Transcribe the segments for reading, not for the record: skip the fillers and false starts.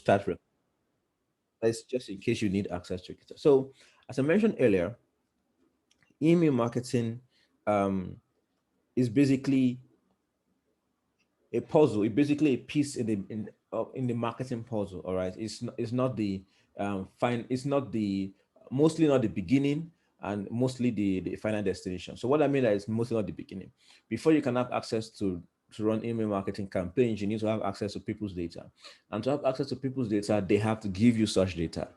start. That's just in case you need access to it. So, as I mentioned earlier, email marketing um, is basically a puzzle. It's basically a piece in the marketing puzzle. All right, it's not the fine. It's not the mostly not the beginning and mostly the final destination. So what I mean is mostly not the beginning. Before you can have access to run email marketing campaigns, you need to have access to people's data, and to have access to people's data, they have to give you such data.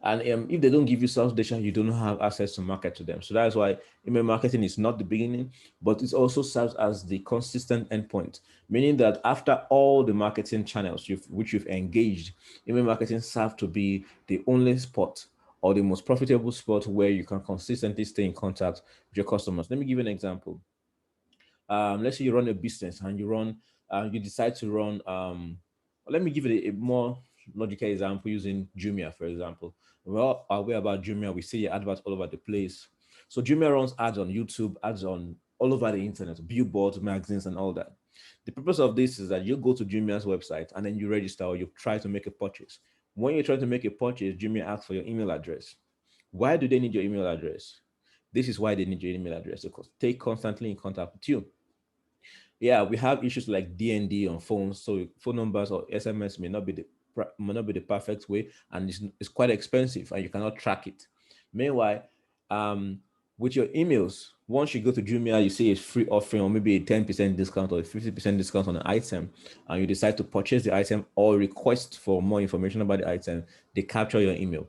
And if they don't give you such data, you don't have access to market to them. So that's why email marketing is not the beginning, but it also serves as the consistent endpoint, meaning that after all the marketing channels which you've engaged, email marketing serves to be the only spot or the most profitable spot where you can consistently stay in contact with your customers. Let me give you an example. Let's say you run a business and you decide to run let me give it a more logical example using Jumia, for example. We're all aware about Jumia. We see adverts all over the place. So Jumia runs ads on YouTube, ads on all over the internet, billboards, magazines, and all that. The purpose of this is that you go to Jumia's website and then you register or you try to make a purchase. When you're trying to make a purchase, Jumia asks for your email address. Why do they need your email address? This is why they need your email address, to stay constantly in contact with you. Yeah, we have issues like DND on phones, so phone numbers or SMS may not be the perfect way, and it's quite expensive, and you cannot track it. Meanwhile, um, with your emails, once you go to Jumia, you see a free offering or maybe a 10% discount or a 50% discount on an item, and you decide to purchase the item or request for more information about the item, they capture your email.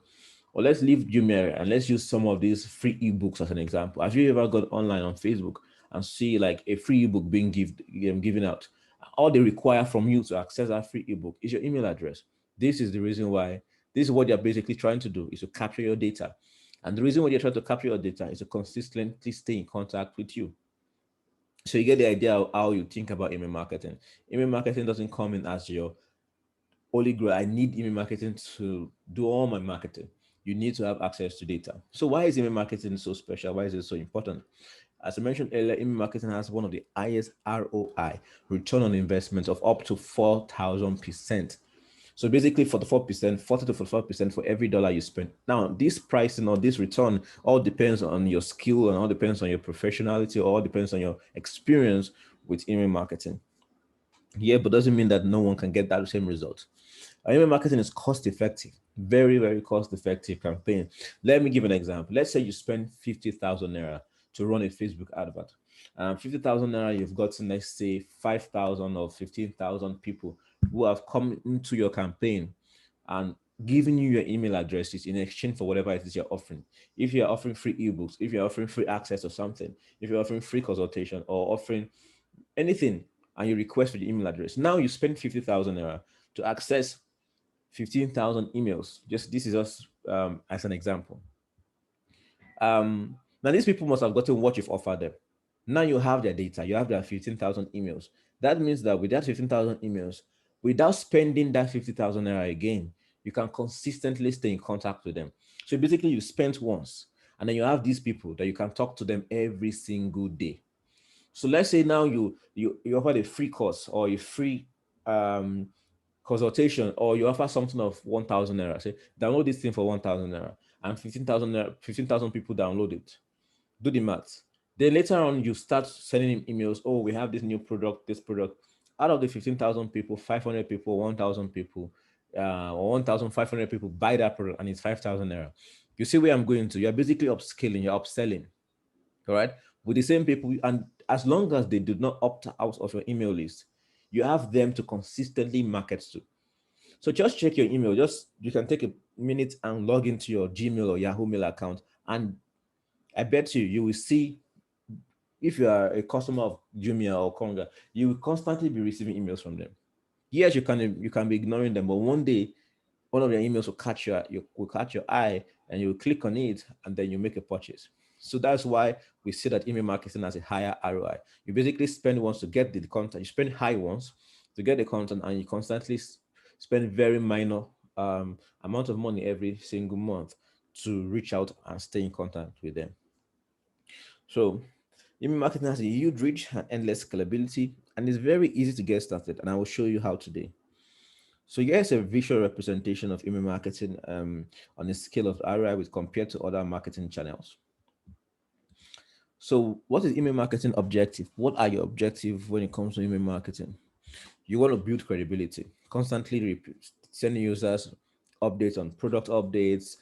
Or let's leave Jumia and let's use some of these free ebooks as an example. Have you ever got online on Facebook and see like a free ebook being given out? All they require from you to access that free ebook is your email address. This is the reason why. This is what they're basically trying to do, is to capture your data. And the reason why they're trying to capture your data is to consistently stay in contact with you. So you get the idea of how you think about email marketing. Email marketing doesn't come in as your holy grail. I need email marketing to do all my marketing. You need to have access to data. So why is email marketing so special? Why is it so important? As I mentioned earlier, email marketing has one of the highest ROI, return on investment, of up to 4,000%. So basically 44%, 40 to 44% for every dollar you spend. Now, this pricing or this return all depends on your skill and all depends on your professionality, or all depends on your experience with email marketing. Yeah, but doesn't mean that no one can get that same result. Email marketing is cost effective, very, very cost effective campaign. Let me give an example. Let's say you spend 50,000 naira to run a Facebook advert. 50,000 naira, you've gotten, let's say, 5,000 or 15,000 people who have come into your campaign and giving you your email addresses in exchange for whatever it is you're offering. If you're offering free ebooks, if you're offering free access or something, if you're offering free consultation or offering anything, and you request for the email address, now you spend 50,000 naira to access 15,000 emails. Just this is just as an example. Now these people must have gotten what you've offered them. Now you have their data, you have their 15,000 emails. That means that with that 15,000 emails, without spending that 50,000 naira again, you can consistently stay in contact with them. So basically, you spent once, and then you have these people that you can talk to them every single day. So let's say now you offer a free course or a free um, consultation, or you offer something of 1,000 naira. Say download this thing for 1,000 naira, and 15,000 naira, 15,000 people download it. Do the math. Then later on, you start sending him emails. Oh, we have this new product, this product. Out of the 15,000 people, 500 people, 1,000 people, or 1,500 people buy that product, and it's 5,000 naira. You see where I'm going to? You're basically upscaling, you're upselling, all right, with the same people. And as long as they do not opt out of your email list, you have them to consistently market to. So just check your email. Just you can take a minute and log into your Gmail or Yahoo Mail account, and I bet you will see, if you are a customer of Jumia or Konga, you will constantly be receiving emails from them. Yes, you can be ignoring them, but one day one of your emails will catch your eye, and you will click on it, and then you make a purchase. So that's why we see that email marketing has a higher ROI. You basically spend once to get the content, you spend high once to get the content, and you constantly spend very minor amount of money every single month to reach out and stay in contact with them. So email marketing has a huge reach and endless scalability, and it's very easy to get started. And I will show you how today. So here's a visual representation of email marketing on a scale of ROI with compared to other marketing channels. So what is email marketing objective? What are your objectives when it comes to email marketing? You want to build credibility, constantly sending users updates on product updates,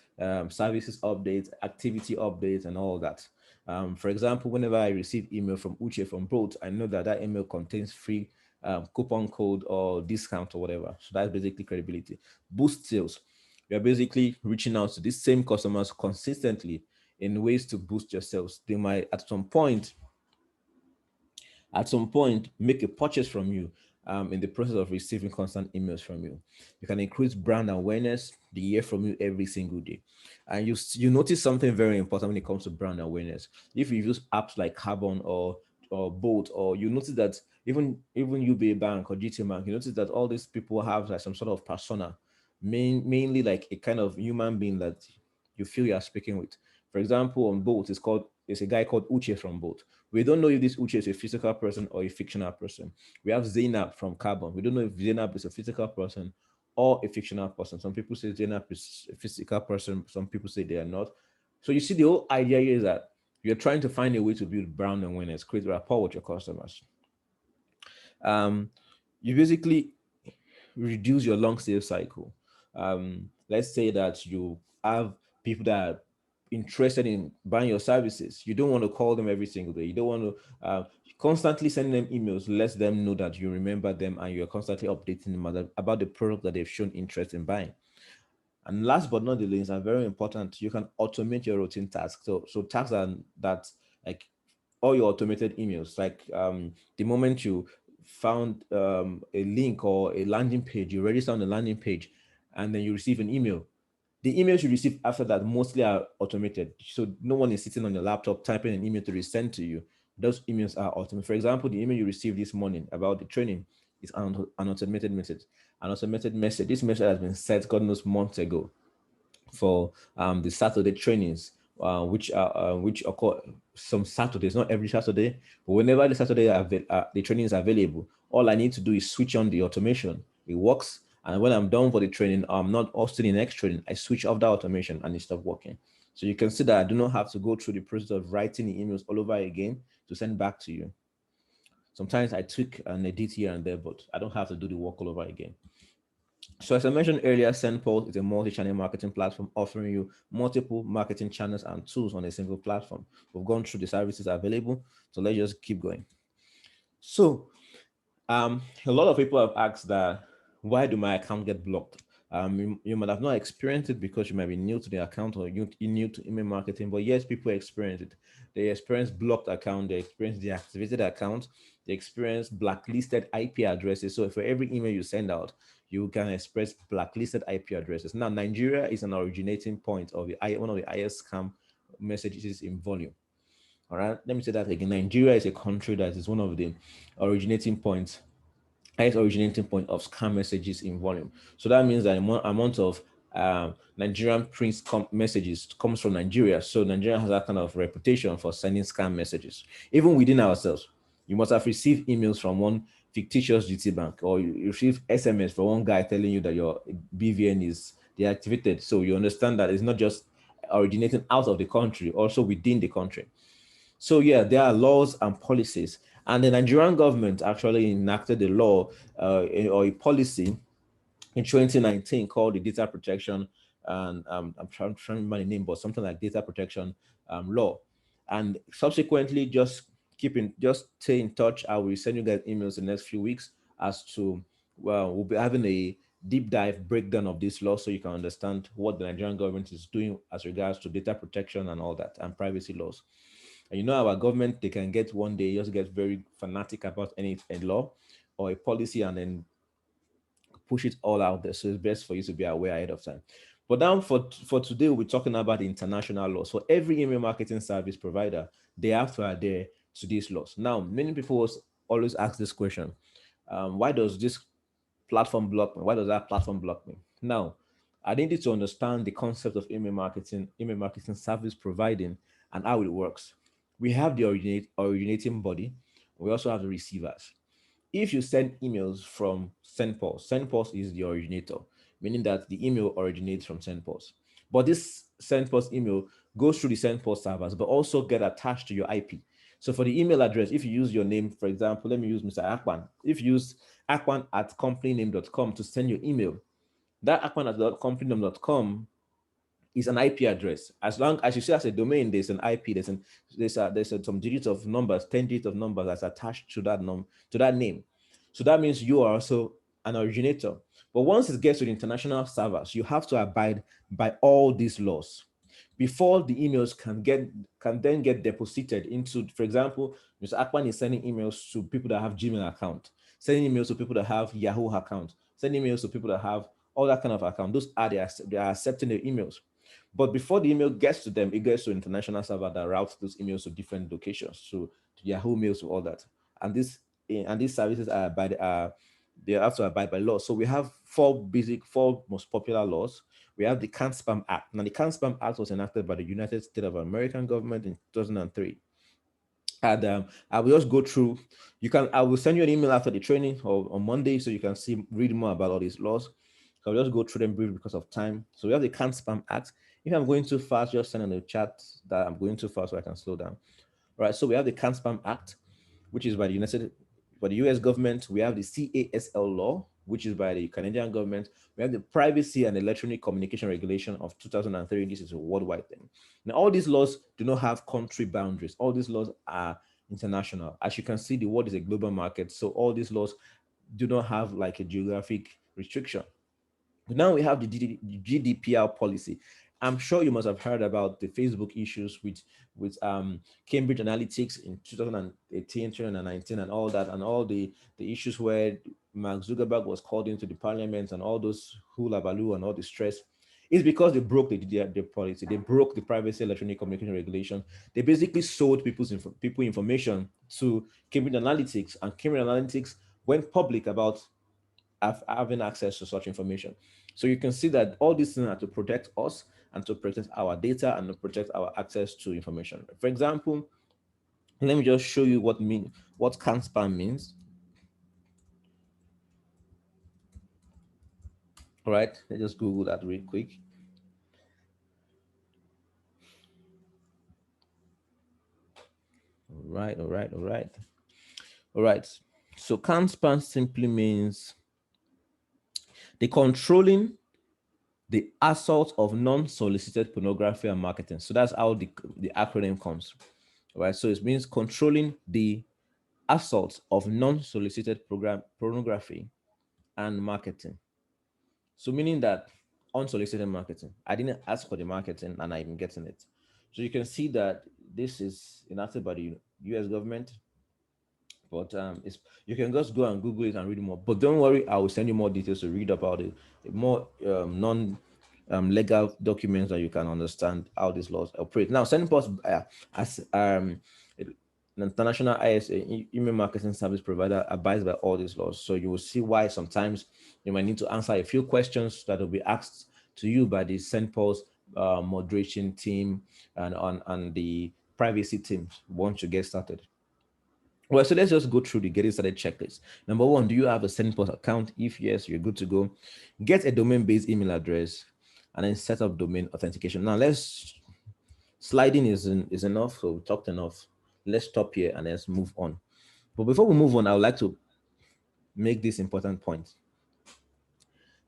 services updates, activity updates, and all that. For example, whenever I receive email from Uche from Bolt, I know that that email contains free coupon code or discount or whatever. So that's basically credibility. Boost sales. You're basically reaching out to these same customers consistently in ways to boost your sales. They might at some point make a purchase from you in the process of receiving constant emails from you. You can increase brand awareness. They hear from you every single day, and you notice something very important when it comes to brand awareness. If you use apps like Carbon or Bolt, or you notice that even UBA Bank or GT Bank, you notice that all these people have like some sort of persona, mainly like a kind of human being that you feel you are speaking with. For example, on Bolt, it's a guy called Uche from Bolt. We don't know if this Uche is a physical person or a fictional person. We have Zainab from Carbon. We don't know if Zainab is a physical person or a fictional person. Some people say Zainab is a physical person. Some people say they are not. So you see, the whole idea here is that you're trying to find a way to build brand awareness, create rapport with your customers. Um, you basically reduce your long sales cycle. Let's say that you have people that are interested in buying your services. You don't want to call them every single day. You don't want to constantly send them emails, let them know that you remember them and you're constantly updating them about the product that they've shown interest in buying. And last but not the least, and very important, you can automate your routine tasks. So tasks are that, like, all your automated emails, like the moment you found a link or a landing page, you register on the landing page, and then you receive an email. The emails you receive after that mostly are automated. So no one is sitting on your laptop typing an email to resend to you. Those emails are automated. For example, the email you received this morning about the training is an automated message. An automated message. This message has been sent God knows months ago for the Saturday trainings, which occur some Saturdays, not every Saturday, but whenever the the training is available, all I need to do is switch on the automation. It works, and when I'm done for the training, I'm not also in the next training. I switch off the automation and it stops working. So you can see that I do not have to go through the process of writing the emails all over again to send back to you. Sometimes I tweak and edit here and there, but I don't have to do the work all over again. So as I mentioned earlier, SendPulse is a multi-channel marketing platform offering you multiple marketing channels and tools on a single platform. We've gone through the services available, so let's just keep going. So a lot of people have asked that, why do my account get blocked? You might have not experienced it because you might be new to the account or you're new to email marketing, but yes, people experience it. They experience blocked account, they experience deactivated account, they experience blacklisted IP addresses. So for every email you send out, you can express blacklisted IP addresses. Now, Nigeria is an originating point of one of the highest scam messages in volume. All right, let me say that again. Nigeria is a country that is one of the originating points highest originating point of scam messages in volume. So that means that amount of Nigerian prince messages comes from Nigeria. So Nigeria has that kind of reputation for sending scam messages. Even within ourselves, you must have received emails from one fictitious GT bank, or you receive SMS from one guy telling you that your BVN is deactivated. So you understand that it's not just originating out of the country, also within the country. So yeah, there are laws and policies, and the Nigerian government actually enacted a law or a policy in 2019 called the Data Protection, and I'm trying to remember the name, but something like Data Protection Law. And subsequently, just stay in touch. I will send you guys emails in the next few weeks as to, well, we'll be having a deep dive breakdown of this law so you can understand what the Nigerian government is doing as regards to data protection and all that and privacy laws. And you know, our government, they can get one day just get very fanatic about any a law or a policy and then push it all out there. So it's best for you to be aware ahead of time. But now for today, we'll be talking about the international laws. For every email marketing service provider, they have to adhere to these laws. Now, many people always ask this question: why does this platform block me? Why does that platform block me? Now, I needed to understand the concept of email marketing service providing, and how it works. We have the originating body. We also have the receivers. if you send emails from SendPulse is the originator, meaning that the email originates from SendPulse. But this SendPulse email goes through the SendPulse servers, but also get attached to your IP. So for the email address, if you use your name, for example, let me use Mr. Akwan. If you use akwan@companyname.com to send your email, that akwan@companyname.com is an IP address. As long as you see as a domain, there's an IP, some digits of numbers, 10 digits of numbers that's attached to that name. So that means you are also an originator. But once it gets to the international servers, you have to abide by all these laws before the emails can then get deposited into, for example, Mr. Akpan is sending emails to people that have Gmail account, sending emails to people that have Yahoo account, sending emails to people that have all that kind of account. Those are they are accepting the emails. But before the email gets to them, it gets to international server that routes those emails to different locations, to Yahoo mails, to all that. And these services are they have to abide by law. So we have four most popular laws. We have the Can't Spam Act. Now, the Can't Spam Act was enacted by the United States of American government in 2003. And I will just go through. I will send you an email after the training or on Monday so you can read more about all these laws. So I'll just go through them briefly because of time. So we have the Can't Spam Act. If I'm going too fast, just send in the chat that I'm going too fast so I can slow down. All right. So we have the Can't Spam Act, which is by the US government. We have the CASL law, which is by the Canadian government. We have the Privacy and Electronic Communication Regulation of 2003. This is a worldwide thing. Now, all these laws do not have country boundaries. All these laws are international. As you can see, the world is a global market. So all these laws do not have like a geographic restriction. Now we have the GDPR policy. I'm sure you must have heard about the Facebook issues with Cambridge Analytics in 2018, 2019, and all that, and all the issues where Mark Zuckerberg was called into the parliament and all those hula baloo and all the stress. It's because they broke the GDPR policy. They broke the Privacy Electronic Communication Regulation. They basically sold people information to Cambridge Analytics, and Cambridge Analytics went public about having access to such information. So you can see that all these things are to protect us and to protect our data and to protect our access to information. For example, let me just show you what can't spam means. All right, let's just Google that real quick. All right, all right, all right. All right. So can't spam simply means the controlling the assault of non-solicited pornography and marketing. So that's how the acronym comes. All right. So it means controlling the assault of non-solicited pornography and marketing. So meaning that unsolicited marketing, I didn't ask for the marketing and I'm getting it. So you can see that this is enacted by the US government, but you can just go and Google it and read more. But don't worry, I will send you more details to read about it, more non legal documents that you can understand how these laws operate. Now, SendPulse as an international ISA email marketing service provider abides by all these laws. So you will see why sometimes you might need to answer a few questions that will be asked to you by the SendPulse moderation team and the privacy team once you get started. Well, so let's just go through the getting started checklist. Number one, do you have a SendPulse account? If yes, you're good to go. Get a domain-based email address and then set up domain authentication. Now sliding is enough, so we talked enough. Let's stop here and let's move on. But before we move on, I would like to make this important point.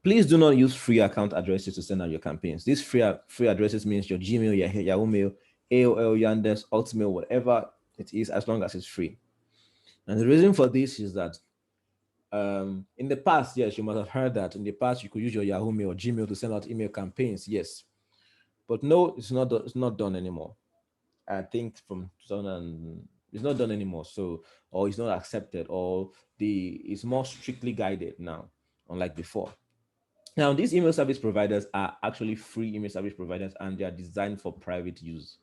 Please do not use free account addresses to send out your campaigns. These free addresses means your Gmail, your Yahoo Mail, AOL, Yandex, Ultimate, whatever it is, as long as it's free. And the reason for this is that in the past, yes, you must have heard that in the past you could use your Yahoo Mail or Gmail to send out email campaigns. Yes, but no, it's not done anymore. I think from 2000, it's not done anymore. So, or it's not accepted, or it's more strictly guided now, unlike before. Now, these email service providers are actually free email service providers, and they are designed for private use,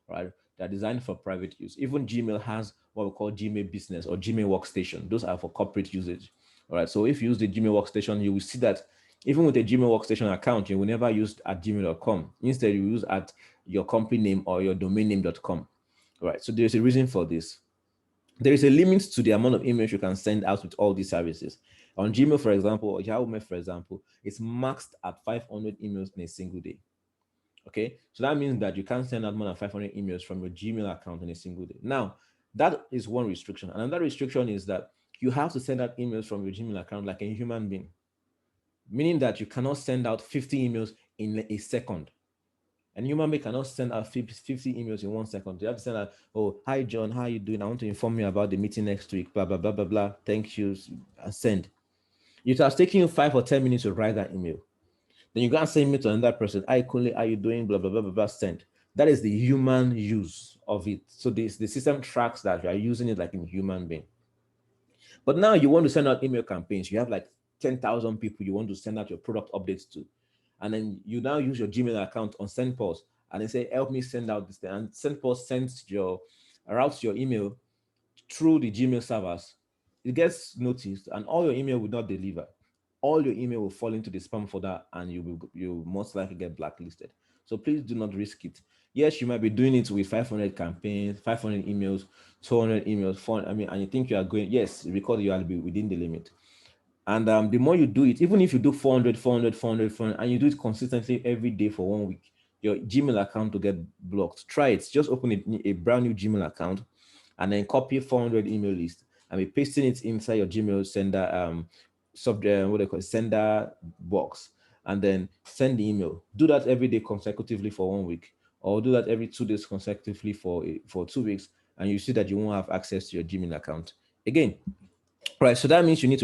right? They're designed for private use. Even Gmail has what we call Gmail Business or Gmail Workstation. Those are for corporate usage. All right. So if you use the Gmail Workstation, you will see that even with a Gmail Workstation account, you will never use at gmail.com. Instead, you use at your company name or your domain name.com. All right. So there's a reason for this. there is a limit to the amount of emails you can send out with all these services. On Gmail, for example, or Yahoo Mail, for example, it's maxed at 500 emails in a single day. Okay, so that means that you can't send out more than 500 emails from your Gmail account in a single day. Now, that is one restriction. Another restriction is that you have to send out emails from your Gmail account like a human being, meaning that you cannot send out 50 emails in a second. And human being cannot send out 50 emails in 1 second. You have to send out, oh, hi, John, how are you doing? I want to inform you about the meeting next week, blah, blah, blah, blah, blah. Thank you, and send. It has taken you 5 or 10 minutes to write that email. Then you go and send it to another person. Hi, Kunle, how are you doing? Blah, blah, blah, blah, blah, send. That is the human use of it. So the system tracks that you are using it like a human being. But now you want to send out email campaigns. You have like 10,000 people you want to send out your product updates to. And then you now use your Gmail account on SendPulse and they say, help me send out this thing. And SendPulse sends routes your email through the Gmail servers. It gets noticed and all your email will not deliver. All your email will fall into the spam folder and you most likely get blacklisted. So please do not risk it. Yes, you might be doing it with 500 campaigns, 500 emails, 200 emails, 400, and you think you are going, yes, because you will be within the limit. And the more you do it, even if you do 400, 400, 400, 400, and you do it consistently every day for 1 week, your Gmail account will get blocked. Try it. Just open a brand new Gmail account and then copy 400 email list and be pasting it inside your Gmail sender subject, what they call it, sender box, and then send the email. Do that every day consecutively for 1 week, or do that every 2 days consecutively for 2 weeks, and you see that you won't have access to your Gmail account again. Right, so that means you need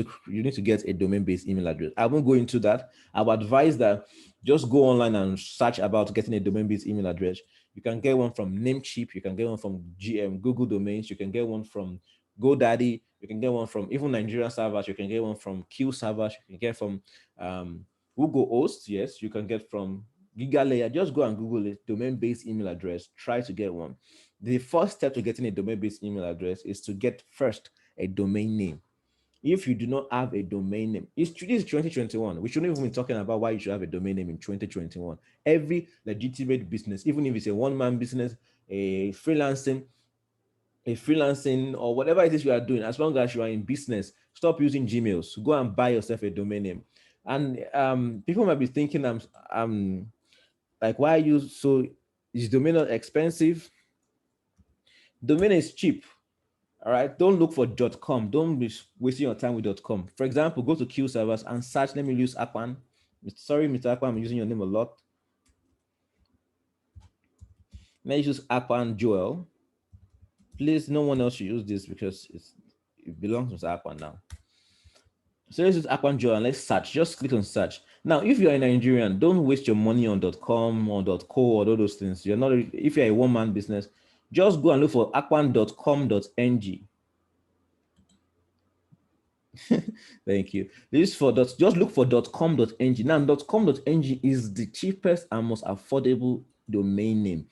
to get a domain-based email address. I won't go into that. I would advise that just go online and search about getting a domain-based email address. You can get one from Namecheap, you can get one from Google Domains, you can get one from GoDaddy, you can get one from even Nigerian servers, you can get one from Q servers, you can get from Google Hosts, yes, you can get from GigaLayer. Just go and Google it, domain-based email address. Try to get one. The first step to getting a domain-based email address is to get first a domain name. If you do not have a domain name, this is 2021. We shouldn't even be talking about why you should have a domain name in 2021. Every legitimate business, even if it's a one-man business, a freelancing, or whatever it is you are doing, as long as you are in business, stop using Gmails. Go and buy yourself a domain name. And people might be thinking, I'm like, why are you so? Is domain not expensive? Domain is cheap. All right, don't look for .com. Don't be wasting your time with .com. For example, go to Q servers and search. Let me use Akpan. Sorry, Mr. Akpan, I'm using your name a lot. Let me use Akpan Joel. Please, no one else should use this because it belongs to Mr. Akpan now. So let's use Akpan Joel and let's search. Just click on search. Now, if you're a Nigerian, don't waste your money on .com or .co or all those things. You're not. If you're a one-man business, just go and look for akpan.com.ng. Thank you. Just look for .com.ng. Now, .com.ng is the cheapest and most affordable domain name.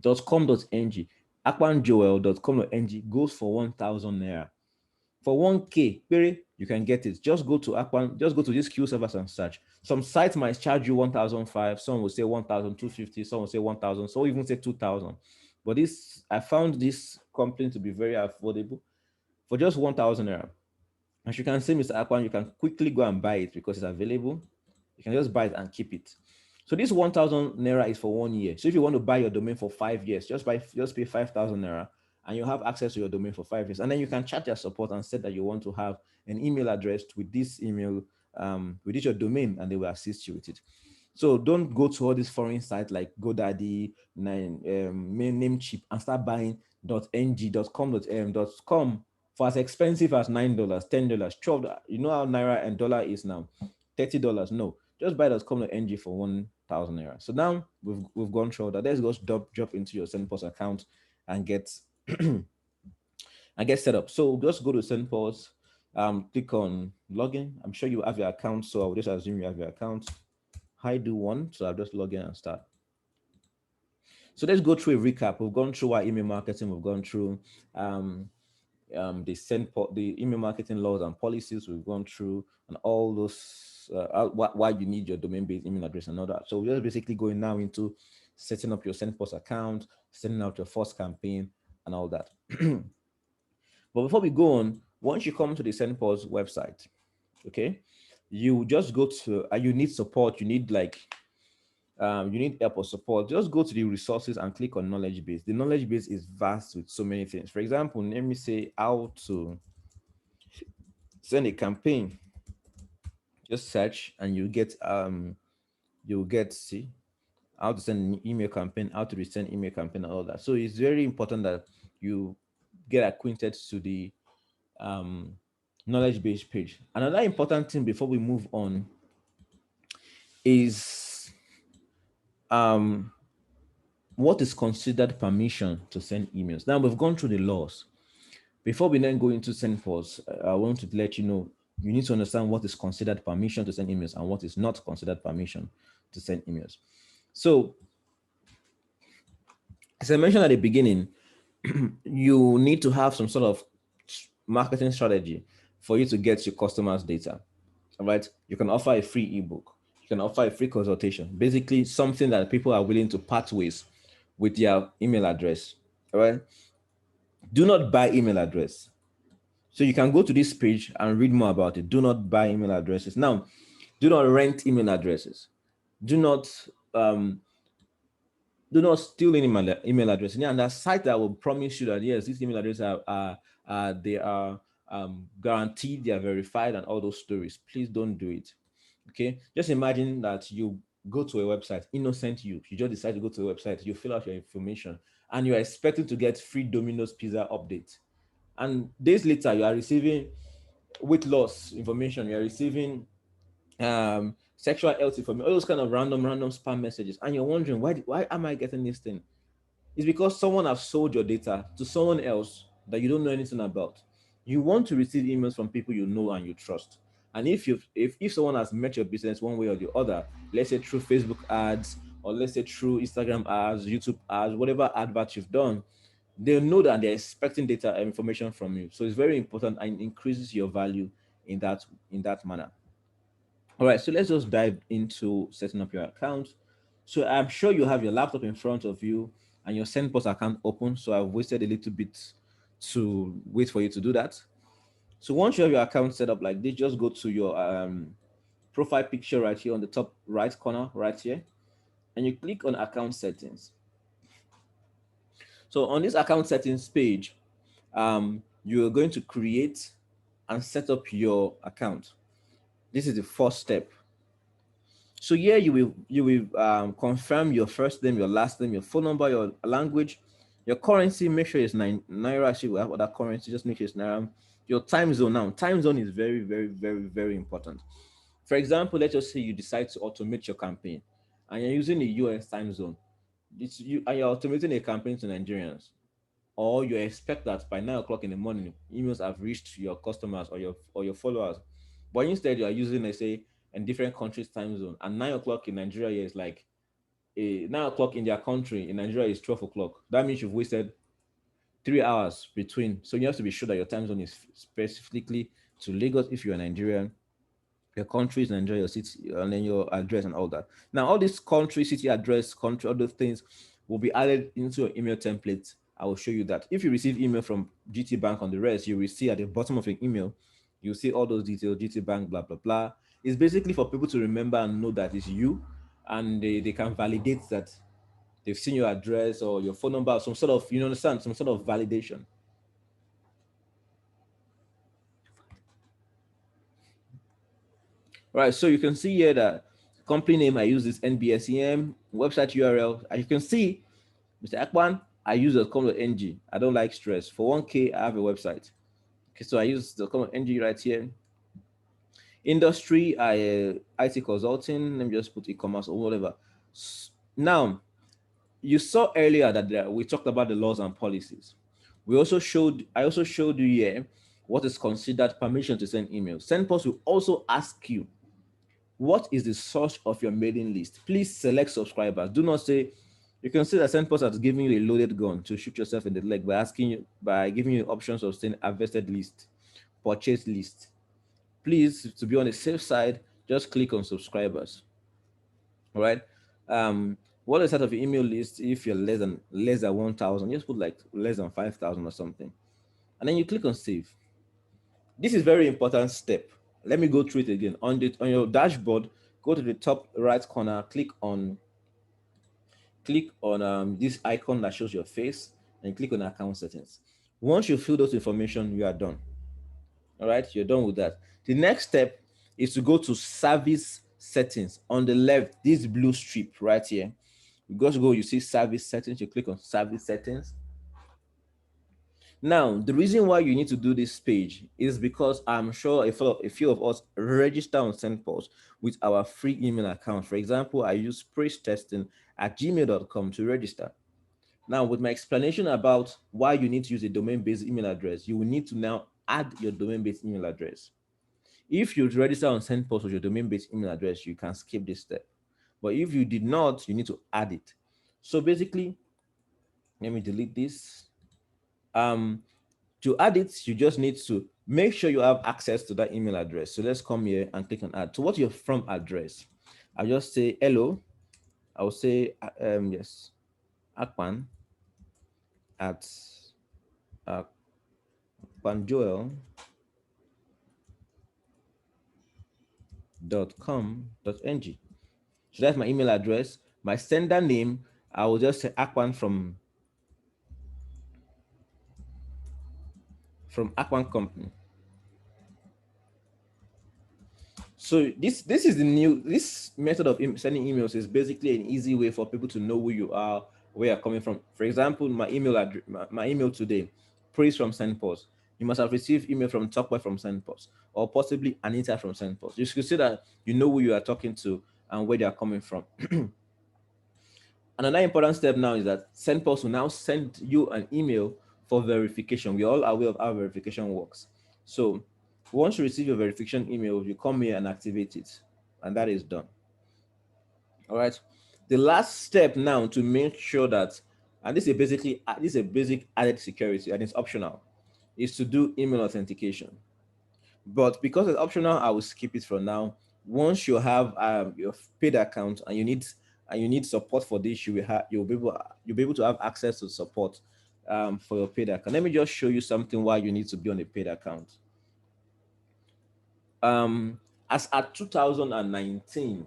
.com.ng. akpanjoel.com.ng goes for 1,000 naira. For 1K, you can get it. Just go to Akpan, just go to this Q servers and search. Some sites might charge you 1,005, some will say 1,250, some will say 1,000, some even say 2,000. But I found this company to be very affordable for just 1,000 naira. As you can see, Mr. Akpan, you can quickly go and buy it because it's available. You can just buy it and keep it. So this 1,000 naira is for 1 year. So if you want to buy your domain for 5 years, just pay 5,000 naira and you'll have access to your domain for 5 years. And then you can chat their support and say that you want to have an email address with this email, with this your domain, and they will assist you with it. So don't go to all these foreign sites like GoDaddy, Namecheap, and start buying .ng, .com for as expensive as $9, $10, $12. You know how naira and dollar is now, $30. No, just buy .com.ng for 1,000 naira. So now we've gone through that. Let's go drop into your SendPulse account and get set up. So just go to SendPulse, click on login. I'm sure you have your account, so I'll just assume you have your account. I do one, so I'll just log in and start. So let's go through a recap. We've gone through our email marketing. We've gone through the email marketing laws and policies. We've gone through and all those why you need your domain-based email address and all that. So we're just basically going now into setting up your SendPulse account, sending out your first campaign and all that. But before we go on, once you come to the SendPause website, okay, you just go to, you need support, you need help or support, just go to the resources and click on knowledge base. The knowledge base is vast with so many things. For example, let me say how to send a campaign. Just search and you'll get, see, how to send an email campaign, how to resend email campaign, and all that. So it's very important that you get acquainted to the um, knowledge base page. Another important thing before we move on is um, what is considered permission to send emails. Now we've gone through the laws. Before we then go into send pause, I want to let you know you need to understand what is considered permission to send emails and what is not considered permission to send emails. So, as I mentioned at the beginning, you need to have some sort of marketing strategy for you to get your customers' data. All right. You can offer a free ebook. You can offer a free consultation. Basically, something that people are willing to part ways with their email address. All right. Do not buy email address. So you can go to this page and read more about it. Do not buy email addresses. Now, do not rent email addresses. Do not um, do not steal any email address. And that site that will promise you that yes, these email addresses they are guaranteed, they are verified, and all those stories. Please don't do it. Okay, just imagine that you go to a website, innocent you just decide to go to a website, you fill out your information, and you're expecting to get free Domino's pizza update. And days later, you are receiving weight loss information, you're receiving sexual health information, all those kind of random spam messages, and you're wondering why am I getting this thing? It's because someone has sold your data to someone else that you don't know anything about. You want to receive emails from people you know and you trust. And if someone has met your business one way or the other, let's say through Facebook ads, or let's say through Instagram ads, YouTube ads, whatever advert you've done, they'll know that they're expecting data information from you. So it's very important and increases your value in that manner. All right, so let's just dive into setting up your account. So I'm sure you have your laptop in front of you and your SendPost account open. So I've wasted a little bit to wait for you to do that. So once you have your account set up like this, just go to your profile picture right here on the top right corner, right here, and you click on account settings. So on this account settings page, you're going to create and set up your account. This is the first step. So here you will confirm your first name, your last name, your phone number, your language, your currency. Make sure it's naira. Actually, we have other currency. Just make sure it's naira. Your time zone. Now, time zone is very, very, very, very important. For example, let's just say you decide to automate your campaign, and you're using the US time zone. And you're automating a campaign to Nigerians, or you expect that by 9 o'clock in the morning, emails have reached your customers or your followers. But instead, you are using, let's say, in different countries' time zone, and 9 o'clock in Nigeria here is like 9 o'clock in their country. In Nigeria is 12 o'clock. That means you've wasted 3 hours between. So you have to be sure that your time zone is specifically to Lagos if you're a Nigerian, your countries, Nigeria, your city, and then your address and all that. Now, all these country, city address, country, all those things will be added into your email template. I will show you that. If you receive email from GT Bank on the rest, you will see at the bottom of your email, you'll see all those details, GT Bank, blah, blah, blah. It's basically for people to remember and know that it's you, and they can validate that they've seen your address or your phone number, some sort of, you understand, some sort of validation. Right, so you can see here that company name I use is NBSEM, website URL, and you can see Mr. Akpan, I use .com.ng. I don't like stress. For 1K, I have a website. Okay, so I use .com.ng right here. Industry, IT consulting. Let me just put e-commerce or whatever. Now, you saw earlier that we talked about the laws and policies. I also showed you here what is considered permission to send emails. SendPost will also ask you, what is the source of your mailing list? Please select subscribers. Do not say, you can see that SendPost has given you a loaded gun to shoot yourself in the leg by giving you options of saying harvested list, purchase list. Please, to be on the safe side, just click on subscribers. All right. What is out of your email list? If you're less than 1,000, just put like less than 5,000 or something. and then you click on save. This is very important step. Let me go through it again. On your dashboard, go to the top right corner, click on this icon that shows your face, and click on account settings. Once you fill those information, you are done. All right, you're done with that. The next step is to go to service settings. On the left, this blue strip right here, you got to go, you see service settings, you click on service settings. Now, the reason why you need to do this page is because I'm sure a few of us register on SendPulse with our free email account. For example, I use praise testing@gmail.com to register. Now, with my explanation about why you need to use a domain-based email address, you will need to now add your domain-based email address. If you register on SendPulse with your domain-based email address, you can skip this step. But if you did not, you need to add it. So basically, let me delete this. To add it, you just need to make sure you have access to that email address. So let's come here and click on add. So what's your from address? I'll just say hello. I'll say yes, Akpan at akpanjoel.com.ng. So that's my email address. My sender name, I will just say Akpan from Akpan Company. So this is the new, this method of sending emails is basically an easy way for people to know who you are, where you're coming from. For example, my email address, my email today, praise from SendPulse. You must have received email from Talkboy from SendPulse, or possibly Anita from SendPulse. You should see that you know who you are talking to and where they are coming from. Another important step now is that SendPulse will now send you an email for verification. We're all aware of how verification works. So once you receive your verification email, you come here and activate it, and that is done. All right. The last step now to make sure that, and this is a basic added security, and it's optional, is to do email authentication. But because it's optional, I will skip it for now. Once you have your paid account and you need support for this, you'll be able to have access to support for your paid account. Let me just show you something why you need to be on a paid account. As at 2019,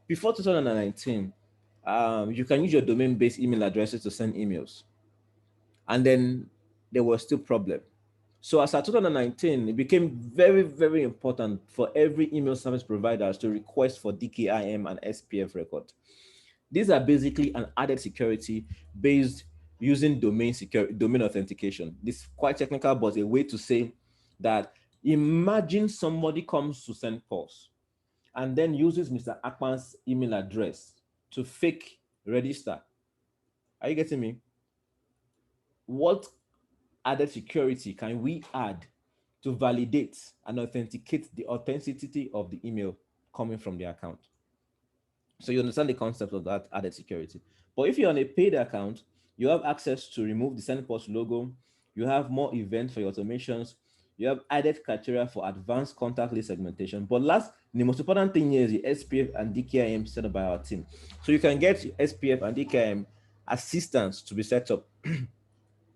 before 2019, you can use your domain-based email addresses to send emails, and then there was still problem. So as of 2019, it became very, very important for every email service providers to request for DKIM and SPF record. These are basically an added security based using domain authentication. This is quite technical, but a way to say that imagine somebody comes to send pulse and then uses Mr. Akpan's email address to fake register. Are you getting me? What added security can we add to validate and authenticate the authenticity of the email coming from the account? So you understand the concept of that added security. But if you're on a paid account, you have access to remove the SendPulse logo. You have more events for your automations. You have added criteria for advanced contact list segmentation. But the most important thing here is the SPF and DKIM set up by our team. So you can get SPF and DKIM assistance to be set up.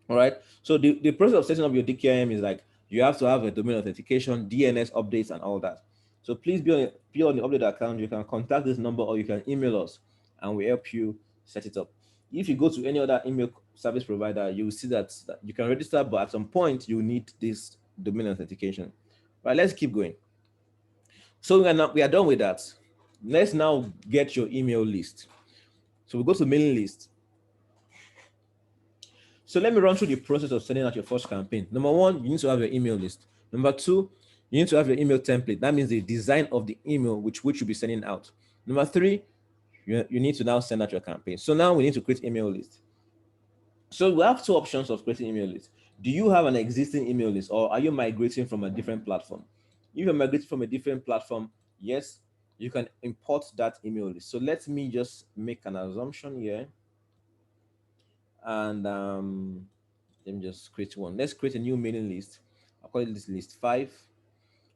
All right. So the process of setting up your DKIM is like you have to have a domain authentication, DNS updates, and all that. So please be on the update account. You can contact this number or you can email us and we help you set it up. If you go to any other email service provider, you will see that you can register, but at some point you need this domain authentication. Right, let's keep going. So we are done with that. Let's now get your email list. So we go to mailing list. So let me run through the process of sending out your first campaign. Number one, you need to have your email list. Number two, you need to have your email template. That means the design of the email which you'll be sending out. Number three, you need to now send out your campaign. So now we need to create email list. So we have two options of creating email list. Do you have an existing email list or are you migrating from a different platform? If you're migrating from a different platform, yes, you can import that email list. So let me just make an assumption here. And let me just create one. Let's create a new mailing list. I'll call it this list 5.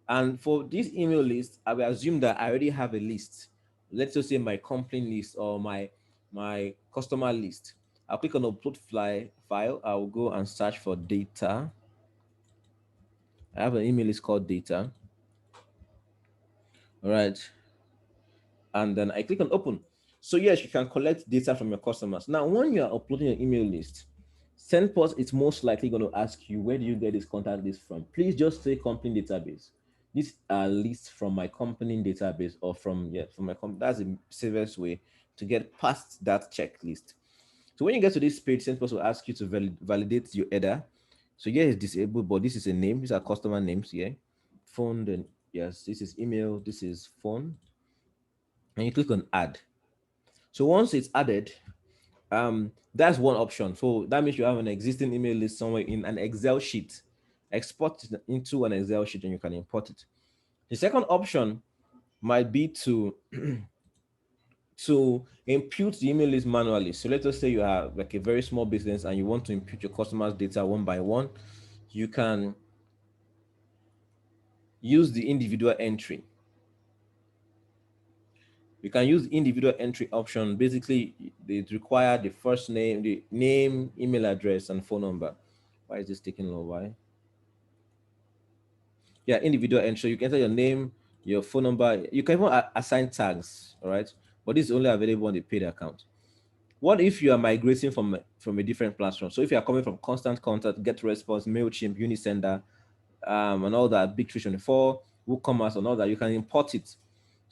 And for this email list, I will assume that I already have a list. Let's just say my company list or my customer list. I'll click on upload file. I'll go and search for data. I have an email list called data. All right. And then I click on open. So yes, you can collect data from your customers. Now, when you are uploading your email list, SendPost is most likely going to ask you, where do you get this contact list from? Please just say company database. These are lists from my company database or from my company. That's the safest way to get past that checklist. So when you get to this page, SendPost will ask you to validate your header. So here is disabled, but this is a name. These are customer names here. Phone, then yes, this is email, this is phone. And you click on add. So once it's added, that's one option. So that means you have an existing email list somewhere in an Excel sheet. Export it into an Excel sheet and you can import it. The second option might be to impute the email list manually. So let us say you have like a very small business and you want to impute your customers' data one by one. You can use the individual entry. You can use individual entry option. Basically, they require the first name, the name, email address, and phone number. Why is this taking a little while? Yeah, individual entry. You can enter your name, your phone number. You can even assign tags. All right, but this is only available on the paid account. What if you are migrating from a different platform? So if you are coming from Constant Contact, Get Response, Mailchimp, Unisender, and all that, Big 324, WooCommerce, and all that, you can import it.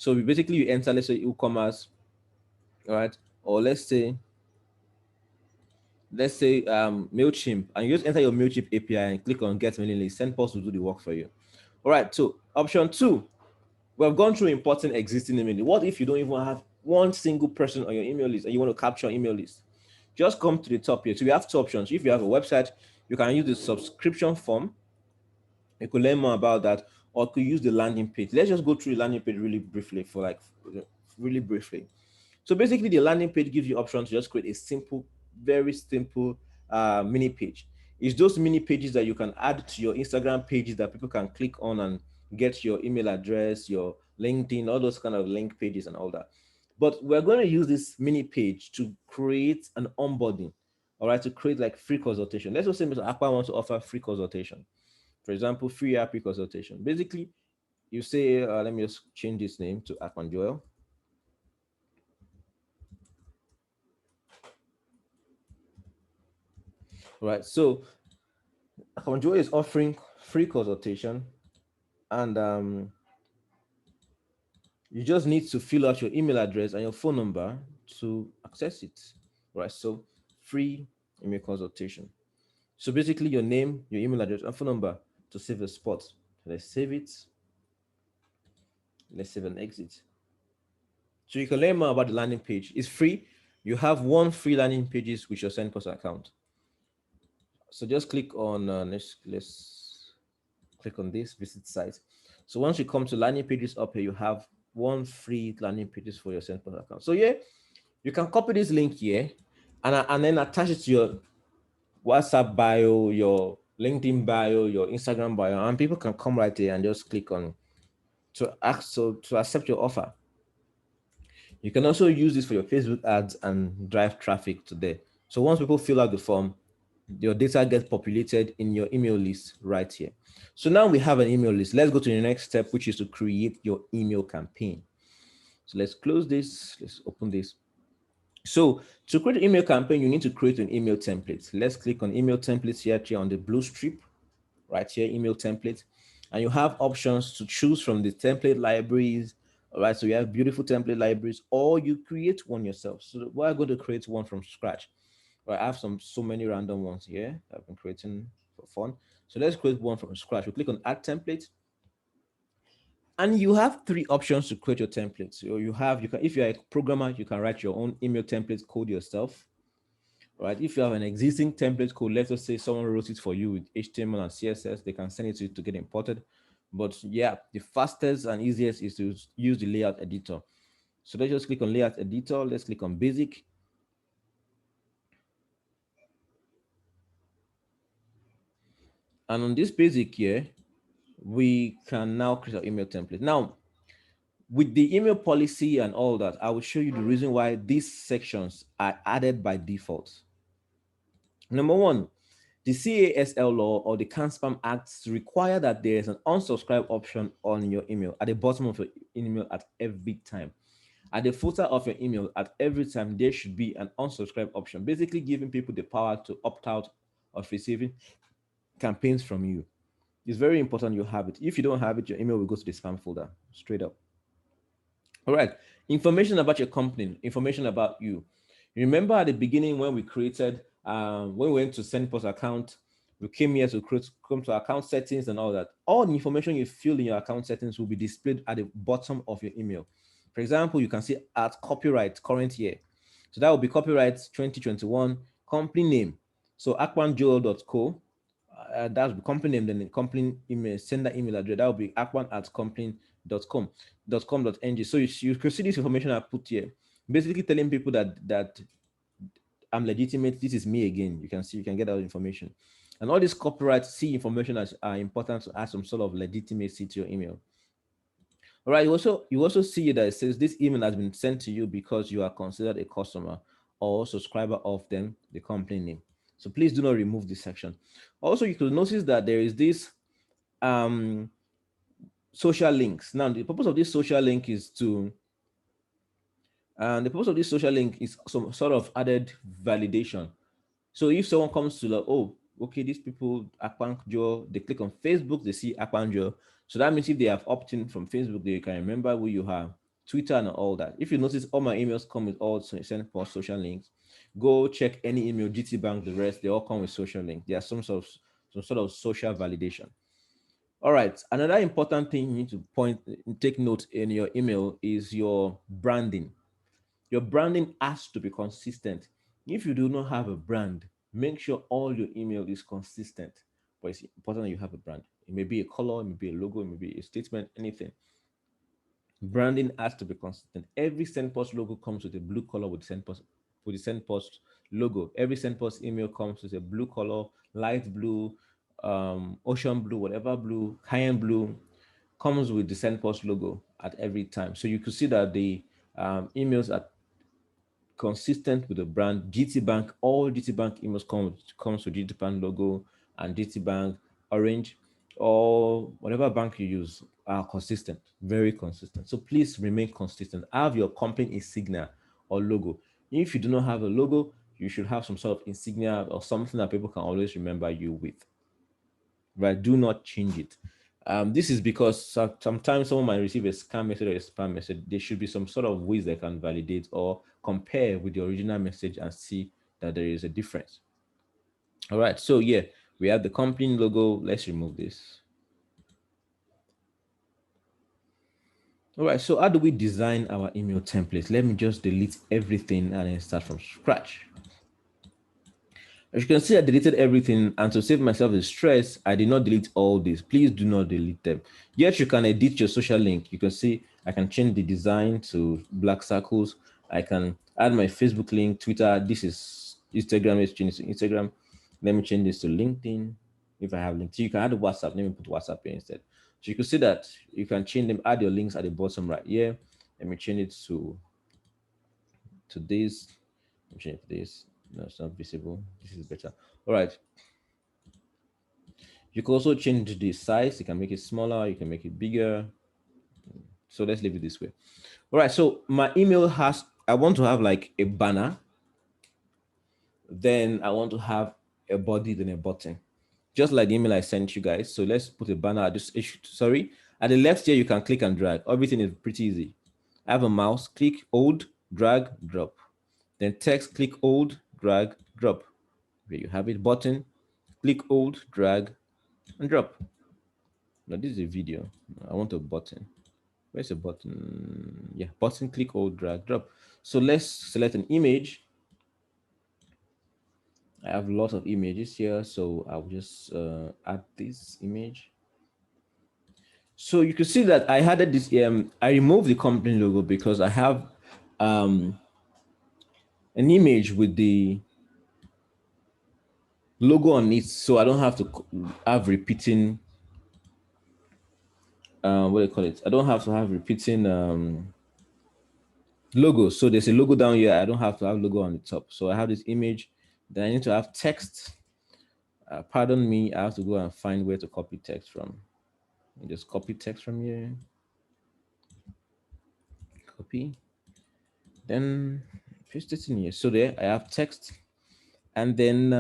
So basically, you enter, let's say, WooCommerce, all right, or let's say Mailchimp, and you just enter your Mailchimp API and click on Get Mailing List. SendPost will do the work for you. All right. So option two, we have gone through importing existing email. What if you don't even have one single person on your email list and you want to capture email list? Just come to the top here. So we have two options. If you have a website, you can use the subscription form. You could learn more about that, or you could use the landing page. Let's just go through the landing page really briefly really briefly. So basically, the landing page gives you option to just create a simple, very simple mini page. It's those mini pages that you can add to your Instagram pages that people can click on and get your email address, your LinkedIn, all those kind of link pages and all that. But we're going to use this mini page to create an onboarding, all right, to create like free consultation. Let's just say Mr. Aqua wants to offer free consultation. For example, free RP consultation. Basically, you say, let me just change this name to Akman Joel. Right. So Conjoy is offering free consultation, and you just need to fill out your email address and your phone number to access it. Right. So free email consultation. So basically, your name, your email address, and phone number to save a spot. So let's save it. Let's save and exit. So you can learn more about the landing page. It's free. You have one free landing pages with your SendPost account. So just click on let's click on this visit site. So once you come to landing pages up here, you have one free landing pages for your SendPost account. So yeah, you can copy this link here and then attach it to your WhatsApp bio, your LinkedIn bio, your Instagram bio, and people can come right there and just click on to accept your offer. You can also use this for your Facebook ads and drive traffic to there. So once people fill out the form, your data gets populated in your email list right here. So now we have an email list. Let's go to the next step, which is to create your email campaign. So let's close this. Let's open this. So to create an email campaign, you need to create an email template. Let's click on email templates here on the blue strip, right here, email template. And you have options to choose from the template libraries. All right, so you have beautiful template libraries, or you create one yourself. So we're going to create one from scratch. Right, I have so many random ones here I've been creating for fun. So let's create one from scratch. We click on add template, and you have three options to create your templates. So you can, if you're a programmer, you can write your own email template code yourself. Right, if you have an existing template code, let's just say someone wrote it for you with HTML and CSS, they can send it to you to get imported. But yeah, the fastest and easiest is to use the layout editor. So let's just click on layout editor. Let's click on basic. And on this basic here, we can now create our email template. Now, with the email policy and all that, I will show you the reason why these sections are added by default. Number one, the CASL law or the Can Spam Act require that there is an unsubscribe option on your email at the bottom of your email at every time. At the footer of your email at every time, there should be an unsubscribe option, basically giving people the power to opt out of receiving campaigns from you. It's very important you have it. If you don't have it, your email will go to the spam folder straight up. All right. Information about your company, information about you. Remember at the beginning when we created, when we went to SendPost account, we came here to come to account settings and all that. All the information you fill in your account settings will be displayed at the bottom of your email. For example, you can see at copyright current year. So that will be copyright 2021, company name. So akwanjoel.co, that's the company name, then the company email, sender email address. That will be akwan@company.com .com.ng. So you can see this information I put here, basically telling people that I'm legitimate. This is me again. You can see, you can get that information, and all this copyright C information are important to add some sort of legitimacy to your email. All right. You also see that it says this email has been sent to you because you are considered a customer or subscriber of them, the company name. So please do not remove this section. Also, you could notice that there is this um social links. Now, the purpose of this social link is to and the purpose of this social link is some sort of added validation. So if someone comes to like, oh, okay, these people, Akpanjo, they click on Facebook, they see Akpanjo. So that means if they have opt-in from Facebook, they can remember who you are, Twitter and all that. If you notice, all my emails come with all send for social links. Go check any email, GT Bank, the rest, they all come with social link. There are some sort of social validation. All right. Another important thing you need to take note in your email is your branding. Your branding has to be consistent. If you do not have a brand, make sure all your email is consistent. But it's important that you have a brand. It may be a color, it may be a logo, it may be a statement, anything. Branding has to be consistent. Every SendPost logo comes with a blue color with the SendPost logo. Every SendPost email comes with a blue color, light blue, ocean blue, whatever blue, cayenne blue, comes with the SendPost logo at every time. So you could see that the emails are consistent with the brand. GT Bank, all GT Bank emails comes with GT Bank logo and GT Bank orange, or whatever bank you use are consistent, very consistent. So please remain consistent. Have your company insignia or logo. If you do not have a logo, you should have some sort of insignia or something that people can always remember you with. Right? Do not change it. This is because sometimes someone might receive a scam message or a spam message. There should be some sort of ways they can validate or compare with the original message and see that there is a difference. All right. So yeah, we have the company logo. Let's remove this. All right. So how do we design our email templates? Let me just delete everything and then start from scratch. As you can see, I deleted everything, and to save myself the stress, I did not delete all this. Please do not delete them. Yet you can edit your social link. You can see I can change the design to black circles. I can add my Facebook link, Twitter. This is Instagram. Let's change this to Instagram. Let me change this to LinkedIn. If I have LinkedIn, you can add WhatsApp. Let me put WhatsApp here instead. So you can see that you can change them, add your links at the bottom right here. Let me change it to this. Let me change it to this. No, it's not visible. This is better. All right. You can also change the size. You can make it smaller. You can make it bigger. So let's leave it this way. All right. So my email has, I want to have like a banner. Then I want to have a body, then a button. Just like the email I sent you guys. So let's put a banner at this issue. Sorry. At the left here, you can click and drag. Everything is pretty easy. I have a mouse, click, hold, drag, drop. Then text, click, hold, drag, drop. There you have it. Button, click, hold, drag, and drop. Now this is a video. I want a button. Where's the button? Yeah, button, click, hold, drag, drop. So let's select an image. I have lots of images here, so I'll just add this image. So you can see that I added this. I removed the company logo because I have an image with the logo on it, so I don't have to have repeating. What do you call it? I don't have to have repeating logo. So there's a logo down here. I don't have to have logo on the top. So I have this image. Then I need to have text. Pardon me, I have to go and find where to copy text from. Just copy text from here. Copy. Then paste it in here. So there I have text. And then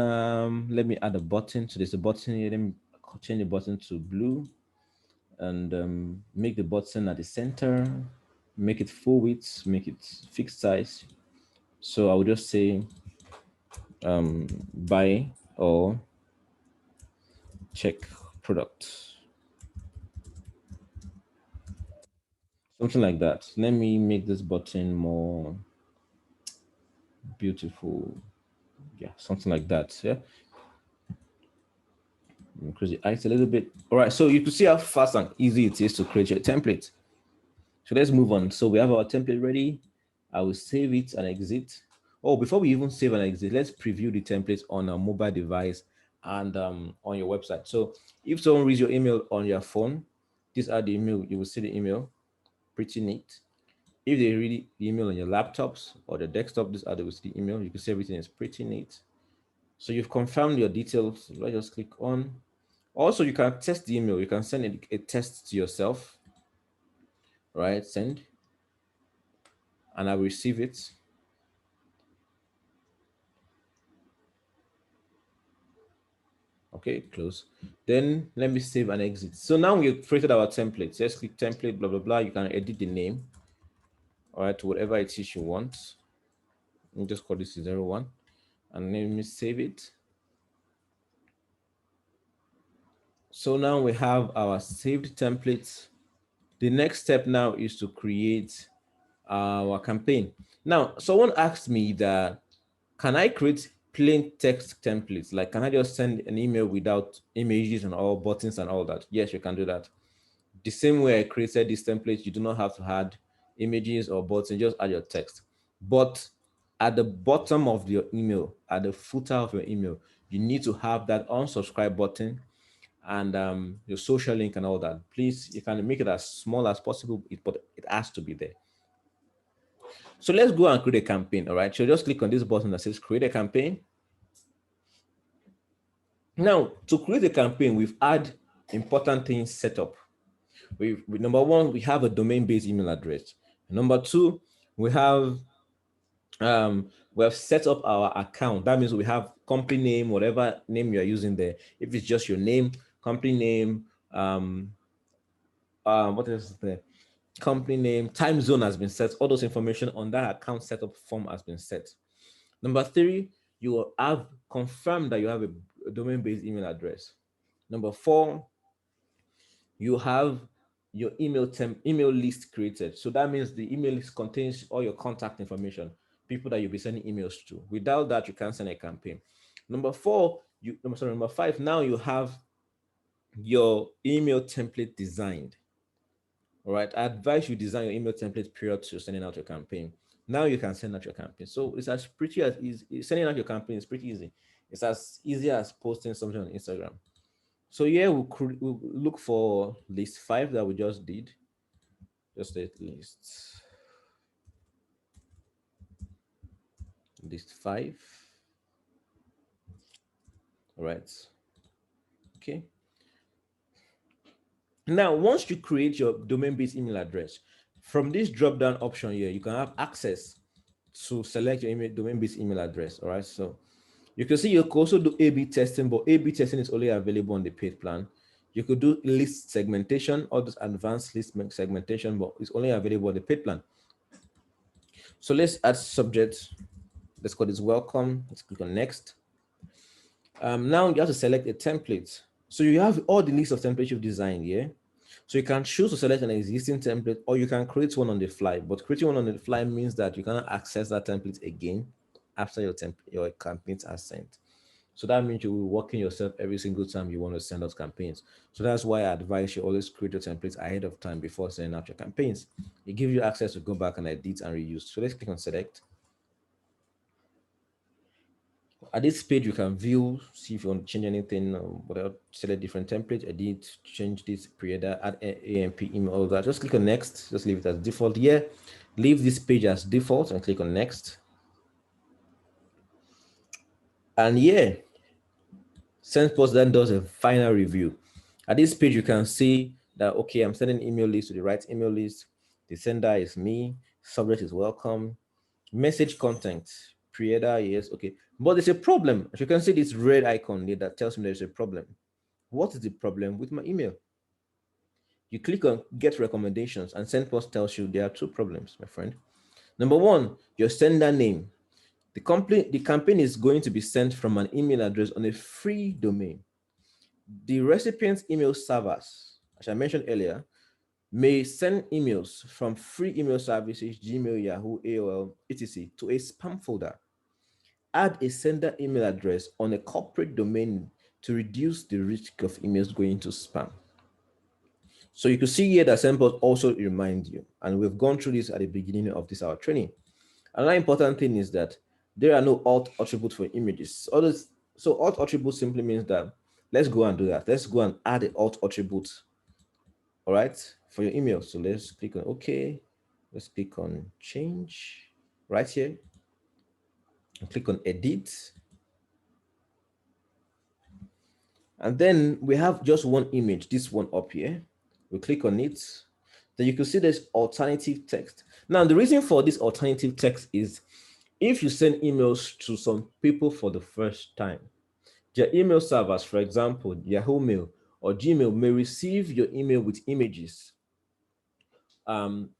let me add a button. So there's a button here. Let me change the button to blue and make the button at the center. Make it full width, make it fixed size. So I will just say buy or check product. Something like that. Let me make this button more beautiful. Yeah, something like that. Yeah. Increase the height a little bit. All right, so you can see how fast and easy it is to create your template. So let's move on. So we have our template ready. I will save it and exit. Oh, before we even save and exit, let's preview the template on a mobile device and on your website. So if someone reads your email on your phone, these are the email, you will see the email, pretty neat. If they read the email on your laptops or the desktop, these are the email, you can see everything is pretty neat. So you've confirmed your details. Let's just click on. Also, you can test the email. You can send a test to yourself, right? Send, and I will receive it. Okay, close. Then let me save and exit. So now we've created our template. Let's click template, blah, blah, blah. You can edit the name, all right, to whatever it is you want. Let me just call this 01 and let me save it. So now we have our saved templates. The next step now is to create our campaign. Now, someone asked me that, can I create plain text templates? Like, can I just send an email without images and all buttons and all that? Yes, you can do that. The same way I created this template, you do not have to add images or buttons, just add your text. But at the bottom of your email, at the footer of your email, you need to have that unsubscribe button and your social link and all that. Please, you can make it as small as possible, but it has to be there. So let's go and create a campaign, all right? So just click on this button that says create a campaign. Now, to create a campaign, we've had important things set up. Number one, we have a domain-based email address. Number two, we have set up our account. That means we have company name, whatever name you're using there. If it's just your name, company name, what else is there? Company name, time zone has been set. All those information on that account setup form has been set. Number three, you will have confirmed that you have a domain-based email address. Number four, you have your email list created. So that means the email list contains all your contact information, people that you'll be sending emails to. Without that, you can't send a campaign. Number five, now you have your email template designed. All right, I advise you design your email template prior to sending out your campaign. Now you can send out your campaign. So it's as pretty as easy. Sending out your campaign is pretty easy. It's as easy as posting something on Instagram. So yeah, we'll look for list 5 that we just did. Just list 5. All right. Okay. Now, once you create your domain-based email address, from this drop-down option here, you can have access to select your domain-based email address. All right. So you can see you can also do A/B testing, but A/B testing is only available on the paid plan. You could do list segmentation or this advanced list segmentation, but it's only available on the paid plan. So let's add subject. Let's call this welcome. Let's click on next. Now you have to select a template. So you have all the list of templates you've designed here. So you can choose to select an existing template or you can create one on the fly. But creating one on the fly means that you cannot access that template again after your campaigns are sent. So that means you will be working yourself every single time you want to send out campaigns. So that's why I advise you always create your templates ahead of time before sending out your campaigns. It gives you access to go back and edit and reuse. So let's click on select. At this page, you can view, see if you want to change anything, whatever, select different template, edit, change this pre-header, add AMP email, all that. Just click on next, just leave it as default here. Leave this page as default and click on next. And yeah, SendPost then does a final review. At this page, you can see that, okay, I'm sending email list to the right email list. The sender is me. Subject is welcome. Message content, creator, yes, okay. But there's a problem. As you can see, this red icon there that tells me there's a problem. What is the problem with my email? You click on get recommendations and SendPost tells you there are two problems, my friend. Number one, your sender name. The campaign is going to be sent from an email address on a free domain. The recipient's email servers, as I mentioned earlier, may send emails from free email services, Gmail, Yahoo, AOL, etc., to a spam folder. Add a sender email address on a corporate domain to reduce the risk of emails going to spam. So you can see here that SendPost also reminds you, and we've gone through this at the beginning of this our training. Another important thing is that there are no alt attributes for images. So alt attribute simply means that let's go and do that. Let's go and add an alt attribute, all right, for your email. So let's click on OK. Let's click on change right here and click on edit. And then we have just one image, this one up here. We click on it. Then you can see there's alternative text. Now, the reason for this alternative text is if you send emails to some people for the first time, their email servers, for example, Yahoo Mail or Gmail, may receive your email with images and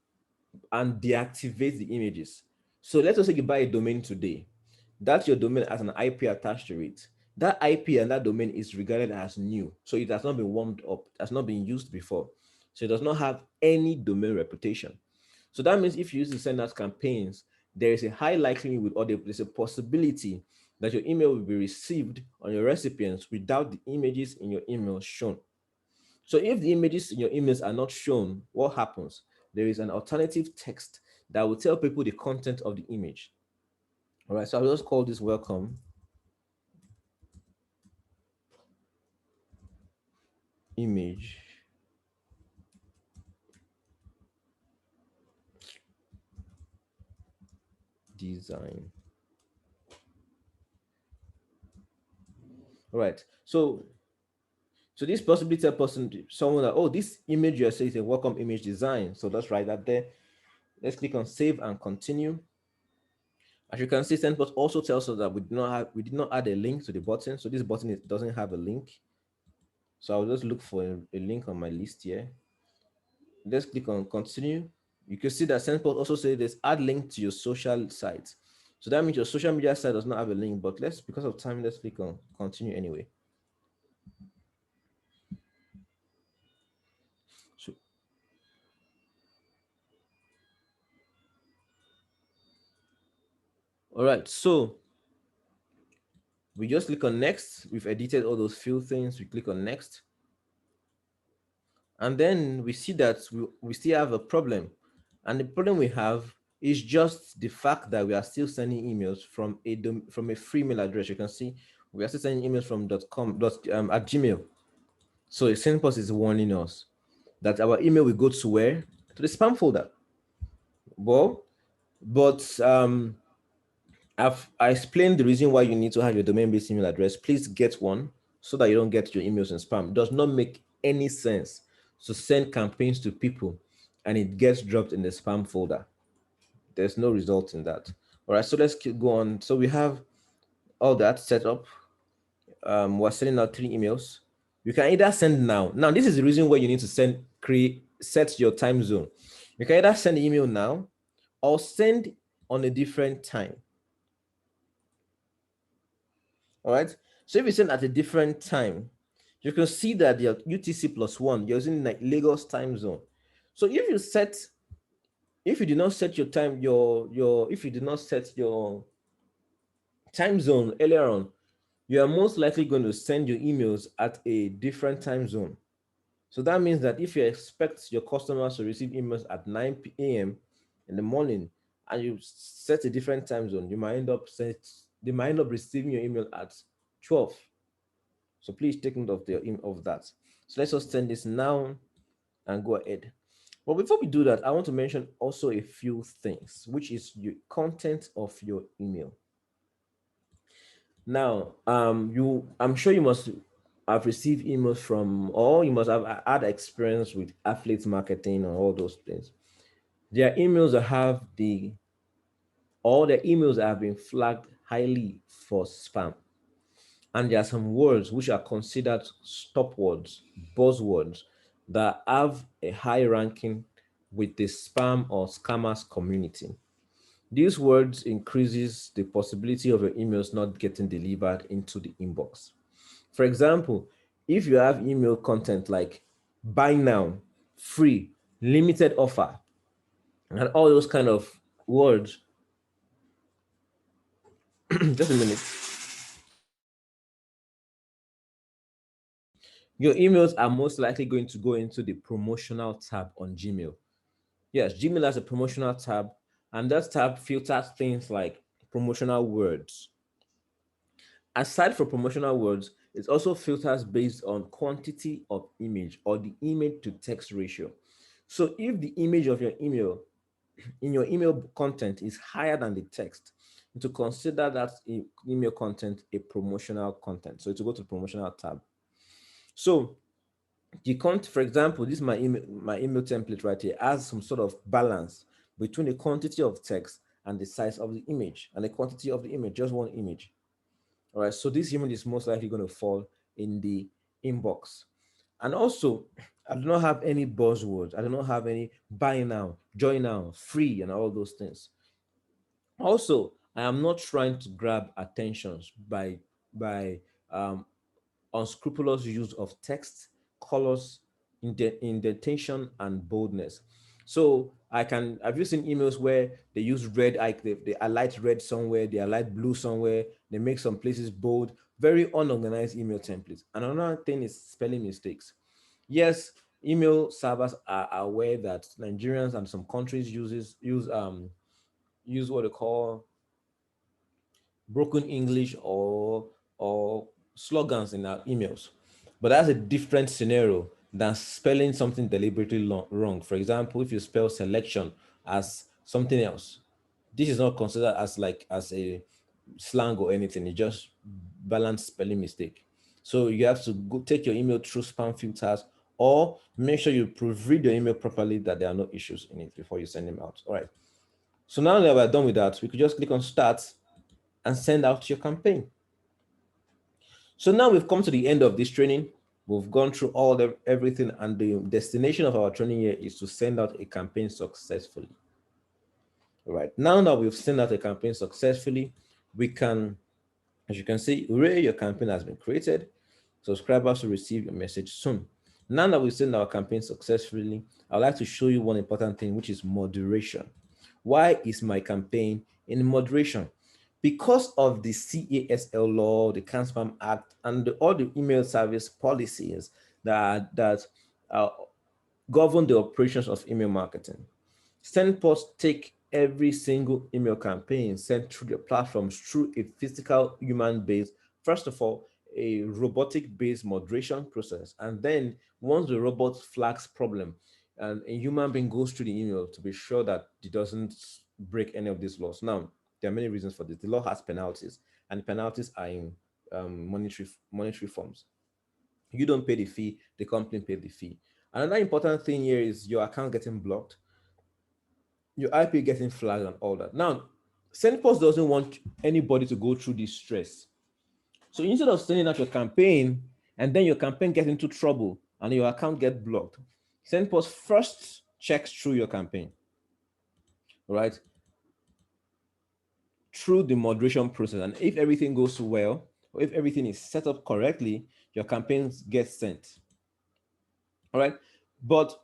deactivate the images. So let's say you buy a domain today. That your domain has an IP attached to it. That IP and that domain is regarded as new. So it has not been warmed up, it has not been used before. So it does not have any domain reputation. So that means if you use to send out campaigns, there is a high likelihood or there's a possibility that your email will be received on your recipients without the images in your email shown. So if the images in your emails are not shown, what happens? There is an alternative text that will tell people the content of the image. All right, so I'll just call this welcome image design. All right, so this possibly tell someone that, oh, this image you're saying is a welcome image design. So let's write that there. Let's click on save and continue. As you can see, SendPost also tells us that we did not add a link to the button. So this button doesn't have a link. So I'll just look for a link on my list here. Let's click on continue. You can see that SendPost also says this add link to your social sites. So that means your social media site does not have a link, but because of time, let's click on continue anyway. So, all right, so we just click on next. We've edited all those few things. We click on next. And then we see that we still have a problem. And the problem we have is just the fact that we are still sending emails from a free mail address. You can see we are still sending emails from at Gmail. So SendPost is warning us that our email will go to where? To the spam folder. Well, but I explained the reason why you need to have your domain-based email address. Please get one so that you don't get your emails in spam. It does not make any sense to send campaigns to people and it gets dropped in the spam folder. There's no result in that. All right, so let's go on. So we have all that set up. We're sending out 3 emails. You can either send now. Now, this is the reason why you need to set your time zone. You can either send the email now or send on a different time. All right. So if you send at a different time, you can see that your UTC +1, you're using like Lagos time zone. So if you do not set your time, if you do not set your time zone earlier on, you are most likely going to send your emails at a different time zone. So that means that if you expect your customers to receive emails at 9 a.m. in the morning and you set a different time zone, they might end up receiving your email at 12. So please take note of that. So let's just send this now and go ahead. But before we do that, I want to mention also a few things, which is the content of your email. Now, I'm sure you must have received emails from, or you must have had experience with affiliate marketing and all those things. There are emails that have all the emails that have been flagged highly for spam. And there are some words which are considered stop words, buzzwords, that have a high ranking with the spam or scammers community. These words increases the possibility of your emails not getting delivered into the inbox. For example, if you have email content like buy now, free, limited offer, and all those kind of words, just a minute, your emails are most likely going to go into the promotional tab on Gmail. Yes, Gmail has a promotional tab, and that tab filters things like promotional words. Aside from promotional words, it also filters based on quantity of image or the image to text ratio. So if the image of your email in your email content is higher than the text, to consider that email content a promotional content. So to go to the promotional tab. So the content, for example, this is my email template right here, has some sort of balance between the quantity of text and the size of the image and the quantity of the image, just one image. All right, so this image is most likely going to fall in the inbox. And also, I do not have any buzzwords. I do not have any buy now, join now, free, and all those things. Also, I am not trying to grab attentions by unscrupulous use of text, colors, indentation, and boldness. So have you seen emails where they use red, like they highlight red somewhere, they highlight blue somewhere, they make some places bold, very unorganized email templates. And another thing is spelling mistakes. Yes, email servers are aware that Nigerians and some countries use what they call broken English or slogans in our emails. But that's a different scenario than spelling something deliberately wrong. For example, if you spell selection as something else, this is not considered as a slang or anything. It's just balanced spelling mistake. So you have to go take your email through spam filters or make sure you proofread your email properly that there are no issues in it before you send them out. All right. So now that we're done with that, we could just click on start and send out your campaign. So now we've come to the end of this training. We've gone through everything, and the destination of our training here is to send out a campaign successfully. All right. Now that we've sent out a campaign successfully, we can, as you can see, hooray, your campaign has been created. Subscribers will receive your message soon. Now that we've sent our campaign successfully, I'd like to show you one important thing, which is moderation. Why is my campaign in moderation? Because of the CASL law, the Can Spam Act, and all the email service policies that govern the operations of email marketing. SendPost take every single email campaign sent through the platforms through a physical human-based, first of all, a robotic-based moderation process. And then once the robot flags problem, and a human being goes through the email to be sure that it doesn't break any of these laws. Now, there are many reasons for this. The law has penalties, and penalties are in monetary forms. You don't pay the fee, the company pay the fee. Another important thing here is your account getting blocked, your IP getting flagged, and all that. Now, SendPost doesn't want anybody to go through this stress. So instead of sending out your campaign and then your campaign gets into trouble and your account gets blocked, SendPost first checks through your campaign, right? Through the moderation process. And if everything goes well, or if everything is set up correctly, your campaigns get sent. All right. But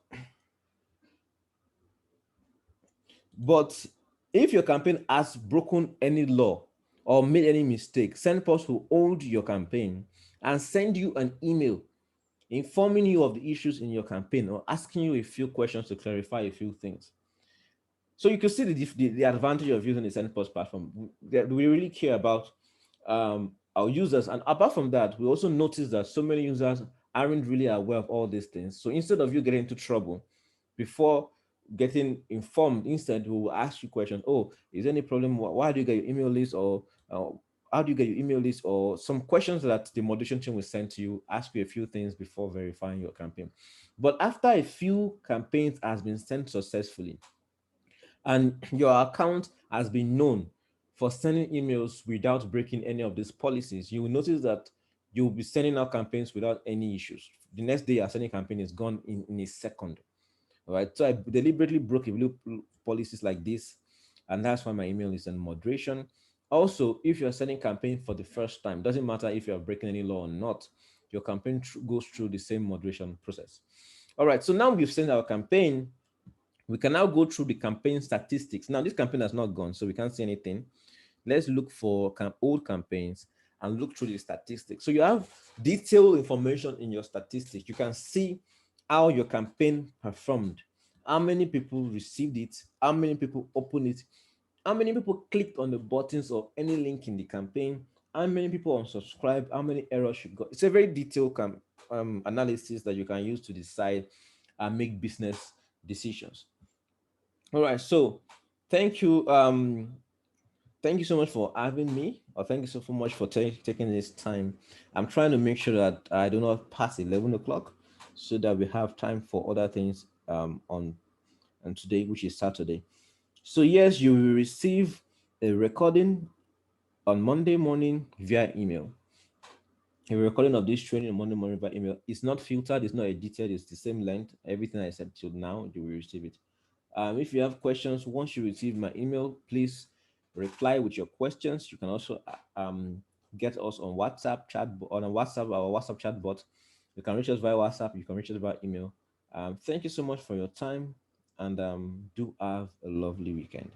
But if your campaign has broken any law or made any mistake, SendPost will hold your campaign and send you an email informing you of the issues in your campaign or asking you a few questions to clarify a few things. So you can see the advantage of using the SendPost platform. We really care about our users. And apart from that, we also notice that so many users aren't really aware of all these things. So instead of you getting into trouble before getting informed, instead we will ask you questions. Oh, is there any problem? Why do you get your email list? Or how do you get your email list, or some questions that the moderation team will send to you, ask you a few things before verifying your campaign. But after a few campaigns has been sent successfully and your account has been known for sending emails without breaking any of these policies, you will notice that you will be sending out campaigns without any issues. The next day, your sending campaign is gone in a second. All right. So I deliberately broke a few policies like this, and that's why my email is in moderation. Also, if you're sending campaign for the first time, doesn't matter if you're breaking any law or not, your campaign goes through the same moderation process. All right. So now we've sent our campaign. We can now go through the campaign statistics. Now, this campaign has not gone, so we can't see anything. Let's look for old campaigns and look through the statistics. So you have detailed information in your statistics. You can see how your campaign performed, how many people received it, how many people opened it, how many people clicked on the buttons of any link in the campaign, how many people unsubscribed, how many errors you got. It's a very detailed analysis that you can use to decide and make business decisions. All right, so thank you. Thank you so much for having me, or thank you so much for taking this time. I'm trying to make sure that I do not pass 11 o'clock so that we have time for other things on today, which is Saturday. So yes, you will receive a recording on Monday morning via email. A recording of this training on Monday morning via email. It's not filtered, it's not edited, it's the same length. Everything I said till now, you will receive it. If you have questions, once you receive my email, please reply with your questions. You can also get us on WhatsApp chat on a WhatsApp, our WhatsApp chat bot. You can reach us via WhatsApp. You can reach us via email. Thank you so much for your time, and do have a lovely weekend.